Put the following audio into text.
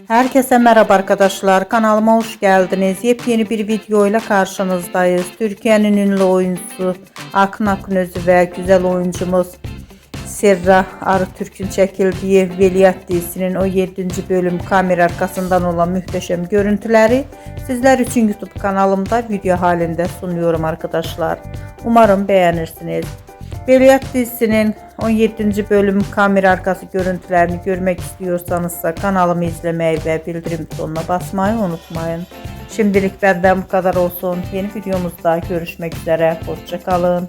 Herkese merhaba arkadaşlar. Kanalıma hoş geldiniz. Yepyeni bir video ile karşınızdayız. Türkiye'nin ünlü oyuncusu Akın Akınözü ve güzel oyuncumuz Serra Arıtürk'ün çekildiği Veliaht dizisinin o 7. bölüm kamera arkasından olan muhteşem görüntüleri sizler için YouTube kanalımda video halinde sunuyorum arkadaşlar. Umarım beğenirsiniz. Veliaht dizisinin 17. bölüm kamera arkası görüntülerini görmek istiyorsanız kanalımı izlemeyi ve bildirim butonuna basmayı unutmayın. Şimdilik benden bu kadar olsun. Yeni videomuzda görüşmek üzere. Hoşça kalın.